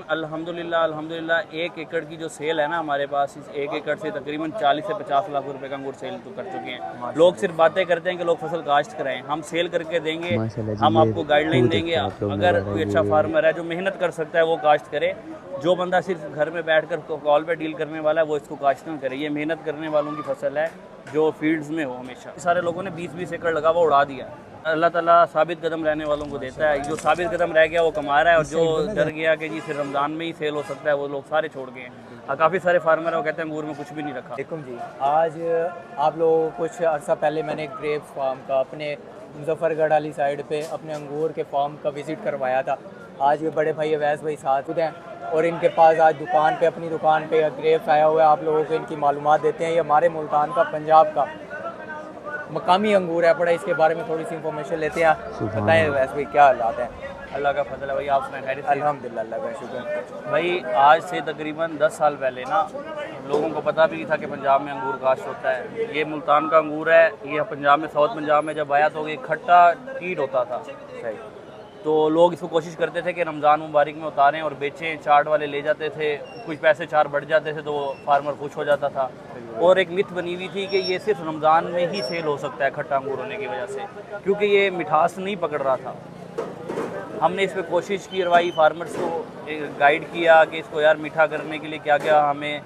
अल्हम्दुलिल्लाह अल्हम्दुलिल्लाह 1 एकड़ की जो सेल है ना हमारे पास, इस 1 एकड़ से तकरीबन 40 से 50 लाख रुपए का अंगूर सेल तो कर चुके हैं। लोग सिर्फ बातें करते हैं कि लोग फसल काश्त कराएं, हम सेल करके देंगे, हम आपको गाइडलाइन देंगे। अगर कोई अच्छा फार्मर है जो मेहनत कर सकता है वो काश्त करे। जो बंदा सिर्फ घर में बैठकर कॉल पे डील करने वाला है वो इसको काश्त ना करे। ये मेहनत करने वालों की फसल है जो फील्ड्स में हो हमेशा। सारे लोगों ने 20-20 एकड़ लगा हुआ उड़ा दिया। अल्लाह ताला साबित कदम रहने वालों को देता है। जो साबित कदम रह गया वो कमा रहा है, और जो डर गया कि जी सिर्फ रमज़ान में ही सेल हो सकता है वो लोग सारे छोड़ गए हैं। काफ़ी सारे फार्मर हैं वो कहते हैं अंगूर में कुछ भी नहीं रखा। देखो जी, आज आप लोगों को कुछ अर्सा पहले मैंने ग्रेप्स फार्म का अपने मुजफ्फरगढ़ वाली साइड पे अपने अंगूर के फार्म का विज़िट करवाया था। आज ये बड़े भाई अवैस भाई साथ हैं और इनके पास आज दुकान पे अपनी दुकान पे ग्रेप्स आया हुआ है। आप लोगों को इनकी मालूमात देते हैं। ये हमारे मुल्तान का पंजाब का मकामी अंगूर है। पड़ा इसके बारे में थोड़ी सी इंफॉर्मेशन लेते हैं। बताएं वैसे भाई क्या हालात हैं? अल्लाह का फजल है भाई, आप सुनाएं खैरियत से? अल्हम्दुलिल्लाह, अल्लाह का शुक्र। भाई आज से तकरीबन 10 साल पहले ना लोगों को पता भी नहीं था कि पंजाब में अंगूर काश्त होता है। ये मुल्तान का अंगूर है, ये पंजाब में साउथ पंजाब में जब आया तो ये खट्टा कीट होता था। सही। तो लोग इसको कोशिश करते थे कि रमज़ान मुबारक में उतारें और बेचें। चाट वाले ले जाते थे, कुछ पैसे चार बढ़ जाते थे तो फार्मर खुश हो जाता था। और एक मिथ बनी हुई थी कि ये सिर्फ रमज़ान में ही सेल हो सकता है खट्टा अंगूर होने की वजह से, क्योंकि ये मिठास नहीं पकड़ रहा था। हमने इस पर कोशिश की, रवाई फार्मर्स को गाइड किया कि इसको यार मीठा करने के लिए क्या क्या हमें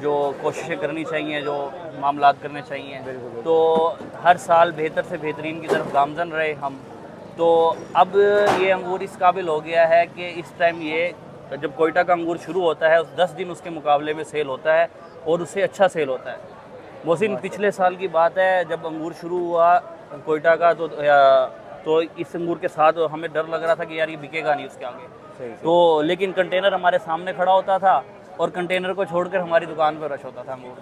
जो कोशिशें करनी चाहिए, जो मामलात करने चाहिए। तो हर साल बेहतर से बेहतरीन की तरफ गामजन रहे हम। तो अब ये अंगूर इस काबिल हो गया है कि इस टाइम ये जब कोयटा का अंगूर शुरू होता है उस 10 दिन उसके मुकाबले में सेल होता है और उससे अच्छा सेल होता है। मोहसिन पिछले साल की बात है जब अंगूर शुरू हुआ कोयटा का तो इस अंगूर के साथ हमें डर लग रहा था कि यार ये बिकेगा नहीं उसके आगे। तो लेकिन कंटेनर हमारे सामने खड़ा होता था और कंटेनर को छोड़कर हमारी दुकान पर रश होता था अंगूर।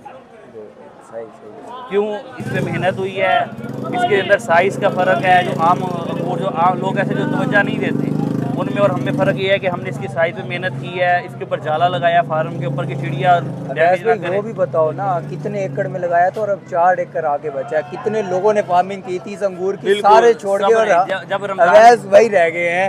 सही सही। क्यों? इसमें मेहनत हुई है, इसके अंदर साइज़ का फ़र्क है। जो आम अंगूर जो आम लोग ऐसे जो तवज्जो नहीं देते उनमें और हमें फ़र्क ये है कि हमने इसकी साइज़ में मेहनत की है। इसके ऊपर जाला लगाया फार्म के ऊपर की चिड़िया वो भी बताओ ना कितने एकड़ में लगाया था और अब 4 एकड़ आगे बचा है। कितने लोगों ने फार्मिंग की थी इस अंगूर की, सारे छोड़ के और जब अवैस भाई रह गए हैं।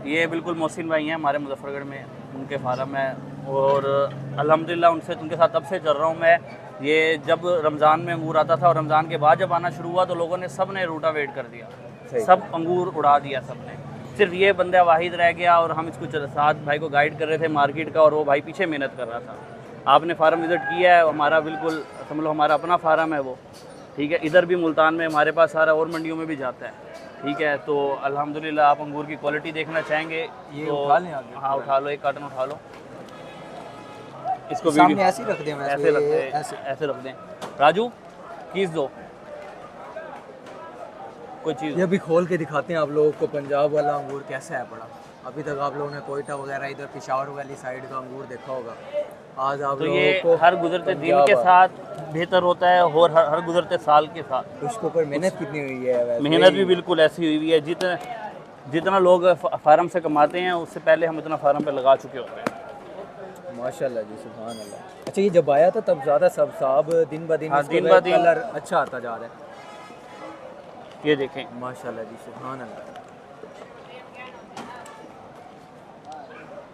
ये बिल्कुल मोहसिन भाई हैं हमारे मुजफ्फरगढ़ में, उनके फार्म है और अल्हम्दुलिल्लाह उनके साथ तब से चल रहा हूँ मैं। ये जब रमज़ान में अंगूर आता था और रमज़ान के बाद जब आना शुरू हुआ तो लोगों ने सब ने रूटावेट कर दिया, सब अंगूर उड़ा दिया सब ने। सिर्फ ये बंदा वाहिद रह गया और हम इसको साथ भाई को गाइड कर रहे थे मार्केट का और वो भाई पीछे मेहनत कर रहा था। आपने फार्म विज़िट किया है, हमारा बिल्कुल समझ लो हमारा अपना फार्म है वो, ठीक है। इधर भी मुल्तान में हमारे पास सारा और मंडियों में भी जाता है, ठीक है। तो अल्हम्दुलिल्लाह आप अंगूर की क्वालिटी देखना चाहेंगे ये तो उठा लें आगे। हाँ उठा लो, एक कार्टन उठा लो। इसको सामने ऐसे ही रख दें, ऐसे रख दें, ऐसे रख दें। राजू कीस दो कोई चीज़। ये अभी खोल के दिखाते हैं आप लोगों को पंजाब वाला अंगूर कैसा है पड़ा। अभी तक आप लोगों ने कोयटा वगैरह इधर पेशावर वाली साइड का अंगूर देखा होगा। आज आप तो लोगों ये को हर गुजरते दिन के साथ बेहतर होता है और हर गुजरते साल के साथ। उसके ऊपर मेहनत कितनी हुई है? वैसे मेहनत भी बिल्कुल ऐसी हुई हुई है जितना लोग फार्म से कमाते हैं उससे पहले हम इतना फार्म पे लगा चुके होते हैं। माशाल्लाह जी, सुभान अल्लाह। अच्छा, ये जब आया था तब ज़्यादा सब साहब दिन ब दिन कलर अच्छा आता जा रहा है। ये देखें माशाल्लाह जी, सुभान अल्लाह।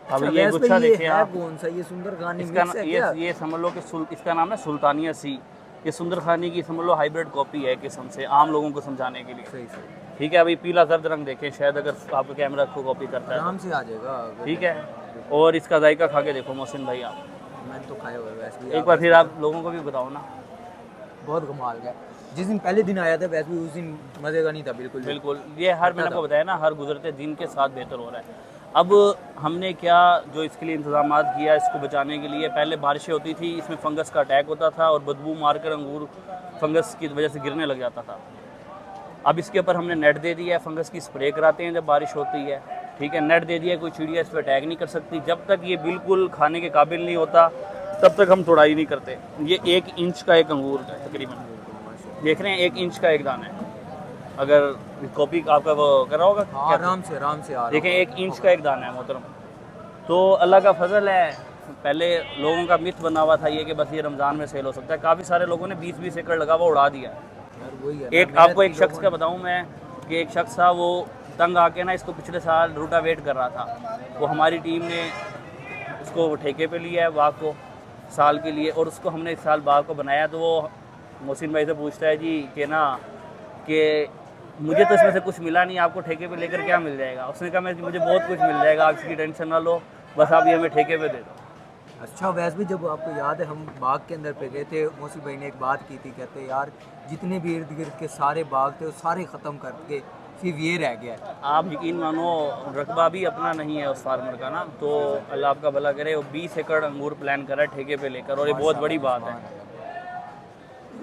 अब ये गुच्छा देखिए आप, कौन सा? ये सुंदर खानी इसका मिक्स है क्या? ये समझ लो कि इसका नाम है सुल्तानिया सी। ये सुंदर खानी की समझ लो हाइब्रिड कॉपी है किस्म से, आम लोगों को समझाने के लिए। सही सही, ठीक है। अभी पीला जर्द रंग देखें, शायद अगर आपका कैमरा को कॉपी करता है आराम से आ जाएगा, ठीक है। और इसका जायका खा के देखो मोहसिन भाई आप, मैंने तो खाया हुआ है वैसे भी। एक बार फिर आप लोगों को भी बताओ ना। बहुत कमाल का। जिस दिन पहले दिन आया था वैसे भी उस दिन मज़े का नहीं था बिल्कुल। बिल्कुल, ये हर मैंने आपको बताया ना, हर गुजरते दिन के साथ बेहतर हो रहा है। अब हमने क्या जो इसके लिए इंतजाम किया इसको बचाने के लिए, पहले बारिशें होती थी, इसमें फंगस का अटैक होता था और बदबू मारकर अंगूर फंगस की वजह से गिरने लग जाता था। अब इसके ऊपर हमने नेट दे दिया है, फंगस की स्प्रे कराते हैं जब बारिश होती है, ठीक है। नेट दे दिया, कोई चिड़िया इस पर अटैक नहीं कर सकती। जब तक ये बिल्कुल खाने के काबिल नहीं होता तब तक हम तोड़ाई नहीं करते। ये 1 इंच का एक अंगूर है तकरीबन, देख रहे हैं 1 इंच का एक दाना है। अगर कॉपी आपका वो कर रहा होगा आराम से आ रहा देखें 1 इंच का एक दाना है मोहतरम। तो अल्लाह का फजल है। पहले लोगों का मिथ बना हुआ था ये कि बस ये रमज़ान में सेल हो सकता है। काफ़ी सारे लोगों ने 20-20 एकड़ लगा हुआ उड़ा दिया। एक आपको एक शख्स का बताऊं मैं कि एक शख्स था वो तंग आके ना इसको पिछले साल रूटावेट कर रहा था। वो हमारी टीम ने उसको ठेके पे लिया है बाग को साल के लिए, और उसको हमने इस साल बाग को बनाया। तो वो मोहसिन भाई से पूछता है जी कि ना कि मुझे तो इसमें से कुछ मिला नहीं, आपको ठेके पे लेकर क्या मिल जाएगा। उसने कहा मैं मुझे बहुत कुछ मिल जाएगा, आप इसकी टेंशन ना लो, बस आप ये हमें ठेके पे दे दो। अच्छा वैसे भी जब आपको याद है हम बाग के अंदर पे गए थे, मौसी भाई ने एक बात की थी, कहते यार जितने भी इर्द गिर्द के सारे बाग थे वो सारे ख़त्म करके सिर्फ ये रह गया है। आप यकीन मानो रकबा भी अपना नहीं है उस फार्मर का ना, तो अल्लाह आपका भला करे, वो 20 एकड़ अंगूर प्लान करा है ठेके पे लेकर, और ये बहुत बड़ी बात है।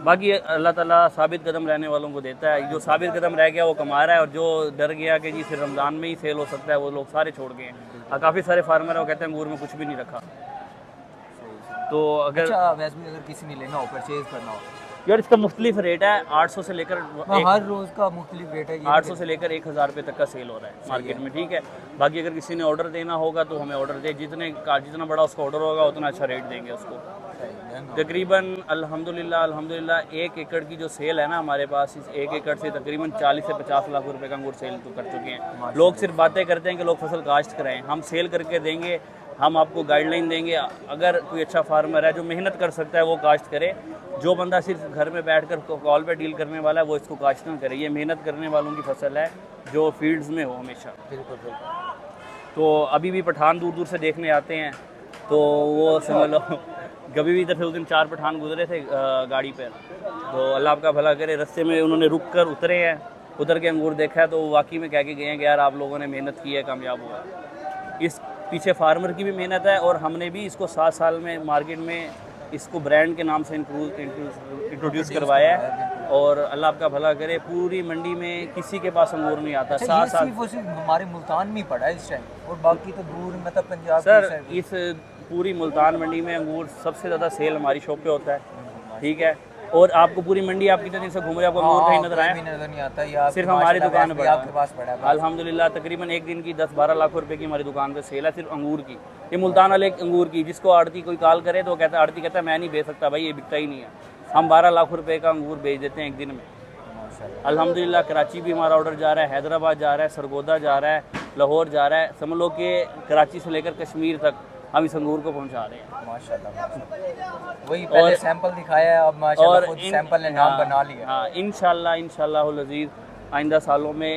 बाकी अल्लाह ताला साबित कदम रहने वालों को देता है, जो साबित कदम रह गया वो कमा रहा है, और जो डर गया कि जी सिर्फ रमज़ान में ही सेल हो सकता है वो लोग सारे छोड़ गए हैं। काफ़ी सारे फार्मर हैं वो कहते हैं अंगूर में कुछ भी नहीं रखा। तो अगर अच्छा वैसे भी अगर किसी ने लेना हो, परचेज करना हो, यार इसका मुख्तलिफ रेट है, 800 से लेकर हर रोज़ का मुख्तलिफ रेट है, 800 से लेकर 1000 रुपये तक का सेल हो रहा है मार्केट में, ठीक है। बाकी अगर किसी ने ऑर्डर देना होगा तो हमें ऑर्डर दे, जितना बड़ा उसका ऑर्डर होगा उतना अच्छा रेट देंगे उसको। तकरीबन अल्हम्दुलिल्लाह 1 एकड़ की जो सेल है ना हमारे पास, इस 1 एकड़ से तकरीबन 40 से 50 लाख रुपए का अंगूर सेल तो कर चुके हैं। लोग सिर्फ बातें करते हैं कि लोग फसल काश्त कराएं, हम सेल करके देंगे, हम आपको गाइडलाइन देंगे। अगर कोई अच्छा फार्मर है जो मेहनत कर सकता है वो काश्त करे, जो बंदा सिर्फ घर में बैठकर कॉल पे डील करने वाला है वो इसको काश्त ना करे। ये मेहनत करने वालों की फसल है जो फील्ड्स में हो हमेशा। बिल्कुल बिल्कुल। तो अभी भी पठान दूर दूर से देखने आते हैं, तो वो समझ लो कभी भी इधर से उस दिन 4 पठान गुजरे थे गाड़ी पर, तो अल्लाह आपका भला करे, रास्ते में उन्होंने रुक कर उतरे हैं, उतर के अंगूर देखा है, तो वाकई में कह के गए हैं कि यार आप लोगों ने मेहनत की है, कामयाब हुआ है। इस पीछे फार्मर की भी मेहनत है, और हमने भी इसको 7 साल में मार्केट में इसको ब्रांड के नाम से इंट्रोड्यूस करवाया है, और अल्लाह आपका भला करे पूरी मंडी में किसी के पास अंगूर नहीं आता। अच्छा, 7 साल सिर्फ हमारे मुल्तान में ही पड़ा है इस टाइम, और बाकी तो दूर मतलब पंजाब सर, की साइड। इस पूरी मुल्तान मंडी में अंगूर सबसे ज़्यादा सेल हमारी शॉप पे होता है, ठीक है। और आपको पूरी मंडी आप कितने दिन से घूम रहे हैं, आपको अंगूर कहीं नजर आया? नजर नहीं आता, या सिर्फ हमारी दुकान पर आपके पास पड़ा है। अल्हम्दुलिल्लाह तकरीबन एक दिन की 10-12 लाख रुपए की हमारी दुकान पे सेल है सिर्फ अंगूर की। ये मुल्तान वाले अंगूर की, जिसको आड़ती कोई कॉल करे तो कहता है, आड़ती कहता है मैं नहीं बेच सकता भाई, ये बिकता ही नहीं है। हम 12 लाख रुपए का अंगूर बेच देते हैं एक दिन में। अल्हम्दुलिल्लाह कराची भी हमारा ऑर्डर जा रहा है, हैदराबाद जा रहा है, सरगोदा जा रहा है, लाहौर जा रहा है, समझ लो कि कराची से लेकर कश्मीर तक हम इस अंगूर को पहुंचा रहे हैं। माशाल्लाह, वही पहले सैंपल दिखाया है, अब माशाल्लाह खुद सैंपल ने नाम बना लिया। हाँ, इंशाल्लाह अज़ीज़ आइंदा सालों में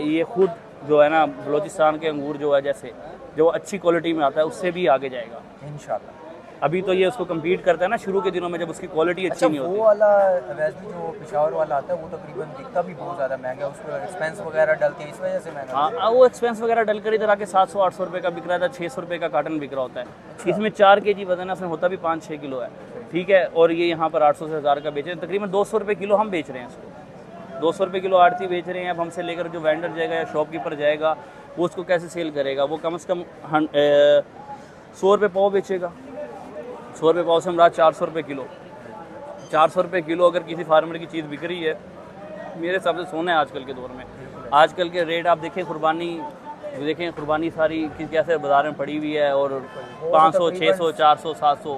ये खुद जो है ना बलूचिस्तान के अंगूर जो है, जैसे जो अच्छी क्वालिटी में आता है उससे भी आगे जाएगा इंशाल्लाह। अभी तो ये उसको कम्पीट करता है ना शुरू के दिनों में, जब उसकी क्वालिटी अच्छी अच्छा, नहीं होती। वो वाला वैसे भी जो पेशावर वाला आता है वो तकरीबन दिखता भी बहुत ज़्यादा महंगा है, उसको एक्सपेंस वगैरह डलते हैं, इस वजह से महंगा। हाँ, वो एक्सपेंस वगैरह डलकर इधर आके 700-800 रुपये का बिक रहा था, 600 रुपये का कार्टन बिक रहा होता है। इसमें 4 kg वजन है, उसमें होता भी 5-6 किलो है, ठीक है। और ये यहाँ पर 800 से 1000 का बेच रहे हैं, तकरीबन 200 रुपये किलो हम बेच रहे हैं इसको। 200 रुपये किलो आड़ती बेच रहे हैं। अब हमसे लेकर जो वेंडर जाएगा या शॉपकीपर जाएगा वो उसको कैसे सेल करेगा? वो कम से कम 100 रुपये पाव बेचेगा। 100 रुपये पाव से हम 400 रुपये किलो। 400 रुपये किलो अगर किसी फार्मर की चीज़ बिक रही है, मेरे हिसाब से सोना है आजकल के दौर में। आजकल के रेट आप देखें, कुर्बानी सारी कैसे बाजार में पड़ी हुई है, और 500, 600, 400, 700,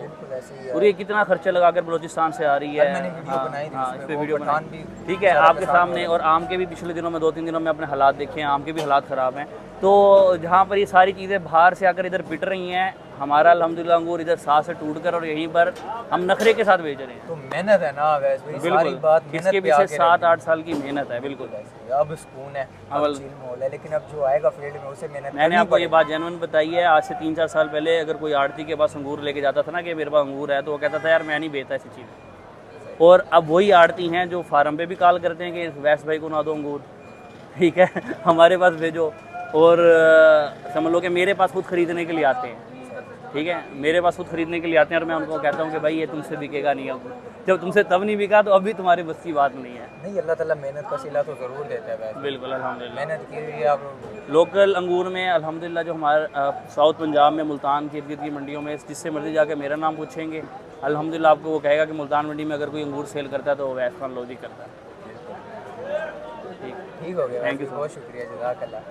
और ये कितना खर्चा लगाकर बलूचिस्तान से आ रही है। हाँ, इस पर वीडियो बनाई, ठीक है, आपके सामने। और आम के भी पिछले दिनों में 2-3 दिनों में अपने हालात देखे हैं, आम के भी हालात ख़राब हैं। तो जहाँ पर ये सारी चीज़ें बाहर से आकर इधर पिट रही हैं, हमारा अल्हम्दुलिल्लाह अंगूर इधर साथ से टूट कर और यहीं पर हम नखरे के साथ बेच रहे हैं। तो मेहनत है ना वैसे, बिल्कुल, बात इसके पीछे 7-8 साल की मेहनत है। बिल्कुल, अब सुकून है, अब चिल माहौल है, लेकिन अब जो आएगा फील्ड में उसे मेहनत मैंने आपको ये बात जेन्युइन बताई है। आज से 3-4 साल पहले अगर कोई आड़ती के पास अंगूर लेके जाता था ना कि मेरे पास अंगूर है, तो वो कहता था यार मैं नहीं बेचता ऐसी चीज़। और अब वही आड़ती हैं जो फार्म पे भी कॉल करते हैं कि वैस भाई को ना दो अंगूर, ठीक है, हमारे पास भेजो। और समझ लो कि मेरे पास खुद ख़रीदने के लिए आते हैं, ठीक है, मेरे पास खुद ख़रीदने के लिए आते हैं, और मैं उनको कहता हूँ कि भाई ये तुमसे बिकेगा नहीं। अब जब तुमसे तब नहीं बिका तो अभी तुम्हारी बस की बात नहीं है। नहीं, अल्लाह ताला मेहनत का सिला तो ज़रूर देता है वैसे। बिल्कुल, अल्हम्दुलिल्लाह मेहनत की हुई है। आप लोकल अंगूर में अल्हम्दुलिल्लाह जो हमारे साउथ पंजाब में मुल्तान के इर्द गिर्द की मंडियों में जिससे मर्जी जाकर मेरा नाम पूछेंगे, अल्हम्दुलिल्लाह आपको वो कहेगा कि मुल्तान मंडी में अगर कोई अंगूर सेल करता है तो वो वैस खान लोधी करता है। ठीक हो गया, थैंक यू, बहुत शुक्रिया, जज़ाकल्लाह।